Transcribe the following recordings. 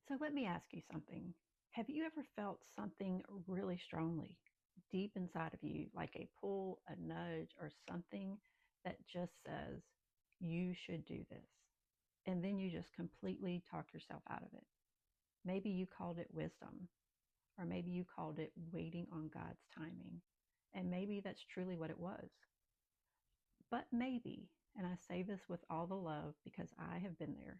So let me ask you something. Have you ever felt something really strongly deep inside of you, like a pull, a nudge, or something that just says, you should do this? And then you just completely talk yourself out of it. Maybe you called it wisdom, or maybe you called it waiting on God's timing. And maybe that's truly what it was. But maybe, and I say this with all the love because I have been there,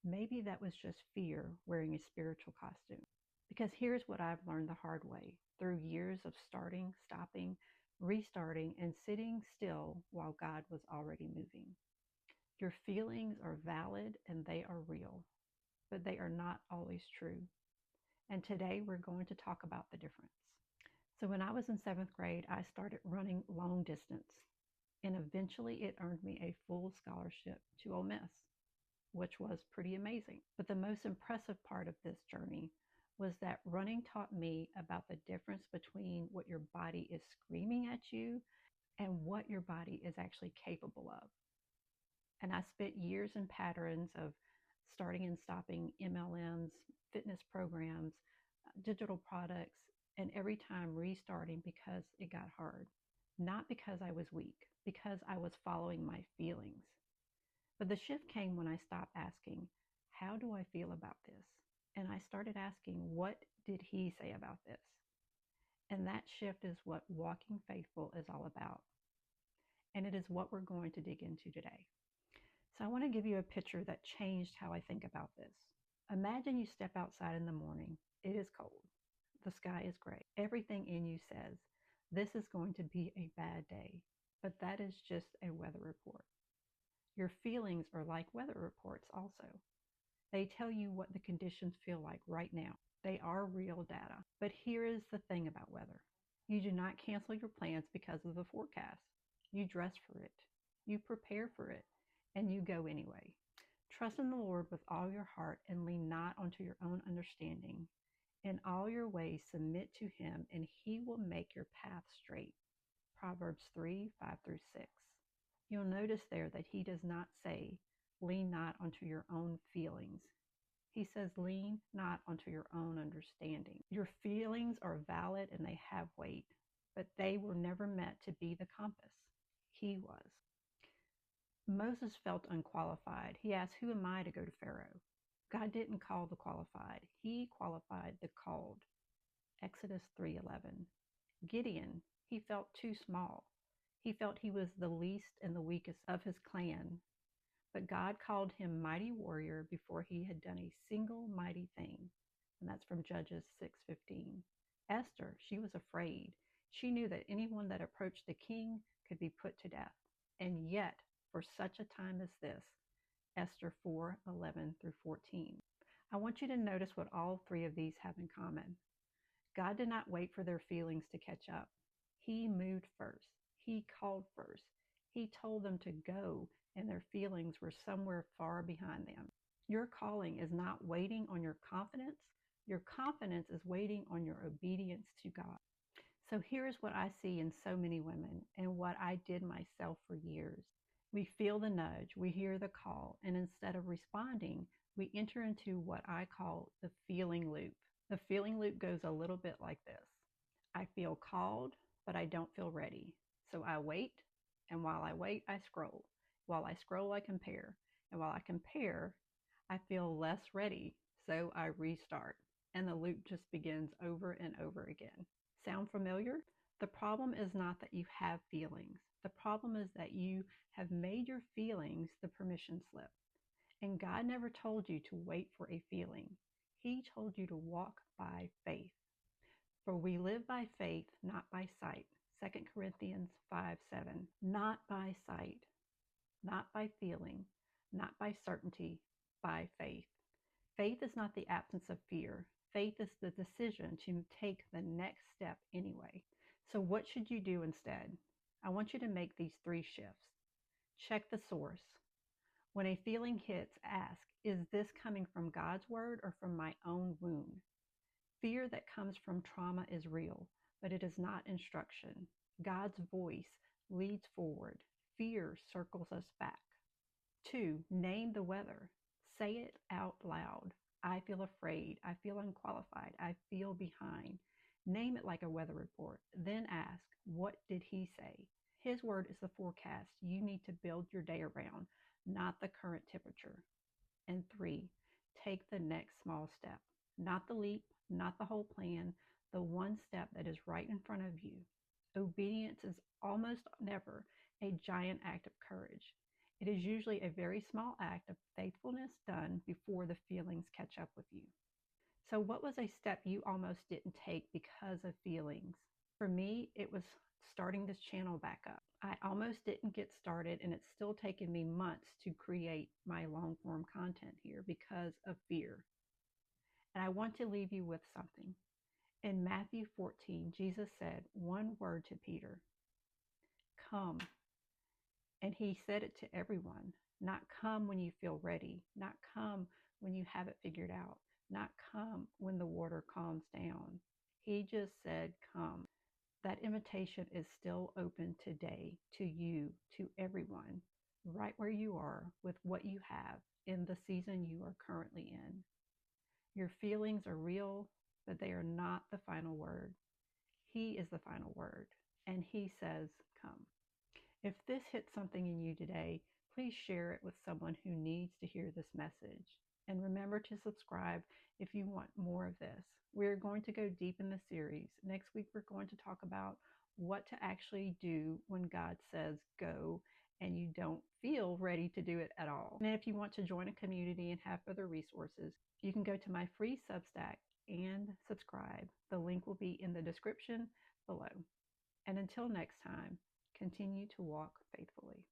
maybe that was just fear wearing a spiritual costume. Because here's what I've learned the hard way through years of starting, stopping, restarting, and sitting still while God was already moving. Your feelings are valid and they are real, but they are not always true. And today we're going to talk about the difference. So when I was in seventh grade, I started running long distance, and eventually it earned me a full scholarship to Ole Miss, which was pretty amazing. But the most impressive part of this journey was that running taught me about the difference between what your body is screaming at you and what your body is actually capable of. And I spent years in patterns of starting and stopping MLMs, fitness programs, digital products, and every time restarting because it got hard. Not because I was weak, because I was following my feelings. But the shift came when I stopped asking, how do I feel about this? And I started asking, what did he say about this? And that shift is what Walking Faithful is all about. And it is what we're going to dig into today. So I want to give you a picture that changed how I think about this. Imagine you step outside in the morning. It is cold. The sky is gray. Everything in you says, this is going to be a bad day. But that is just a weather report. Your feelings are like weather reports also. They tell you what the conditions feel like right now. They are real data. But here is the thing about weather. You do not cancel your plans because of the forecast. You dress for it. You prepare for it. And you go anyway. Trust in the Lord with all your heart and lean not onto your own understanding. In all your ways submit to him, and he will make your path straight. Proverbs 3:5-6. You'll notice there that he does not say, lean not onto your own feelings. He says, lean not onto your own understanding. Your feelings are valid and they have weight, but they were never meant to be the compass. He was. Moses felt unqualified. He asked, who am I to go to Pharaoh? God didn't call the qualified. He qualified the called. Exodus 3:11. Gideon, he felt too small. He felt he was the least and the weakest of his clan. But God called him mighty warrior before he had done a single mighty thing. And that's from Judges 6:15. Esther, she was afraid. She knew that anyone that approached the king could be put to death. And yet, for such a time as this, Esther 4:11-14. I want you to notice what all three of these have in common. God did not wait for their feelings to catch up. He moved first. He called first. He told them to go, and their feelings were somewhere far behind them. Your calling is not waiting on your confidence. Your confidence is waiting on your obedience to God. So here's what I see in so many women and what I did myself for years. We feel the nudge, we hear the call, and instead of responding, we enter into what I call the feeling loop. The feeling loop goes a little bit like this. I feel called, but I don't feel ready. So I wait, and while I wait, I scroll. While I scroll, I compare. And while I compare, I feel less ready, so I restart. And the loop just begins over and over again. Sound familiar? The problem is not that you have feelings. The problem is that you have made your feelings the permission slip. And God never told you to wait for a feeling. He told you to walk by faith. For we live by faith, not by sight. 2 Corinthians 5:7. Not by sight, not by feeling, not by certainty, by faith. Faith is not the absence of fear. Faith is the decision to take the next step anyway. So what should you do instead? I want you to make these three shifts. Check the source. When a feeling hits, ask, is this coming from God's word or from my own wound? Fear that comes from trauma is real, but it is not instruction. God's voice leads forward. Fear circles us back. 2, name the weather. Say it out loud. I feel afraid. I feel unqualified. I feel behind. Name it like a weather report. Then ask, what did he say? His word is the forecast you need to build your day around, not the current temperature. And three, take the next small step, not the leap, not the whole plan, the one step that is right in front of you. Obedience is almost never a giant act of courage. It is usually a very small act of faithfulness done before the feelings catch up with you. So, what was a step you almost didn't take because of feelings? For me, it was starting this channel back up. I almost didn't get started, and it's still taken me months to create my long form content here because of fear. And I want to leave you with something. In Matthew 14, Jesus said one word to Peter, come. And he said it to everyone, not come when you feel ready, not come when you have it figured out, not come when the water calms down. He just said, come. That invitation is still open today to you, to everyone, right where you are with what you have in the season you are currently in. Your feelings are real, but they are not the final word. He is the final word, and he says, come. If this hits something in you today, please share it with someone who needs to hear this message. And remember to subscribe if you want more of this. We're going to go deep in the series. Next week, we're going to talk about what to actually do when God says go and you don't feel ready to do it at all. And if you want to join a community and have other resources, you can go to my free Substack and subscribe. The link will be in the description below. And until next time, continue to walk faithfully.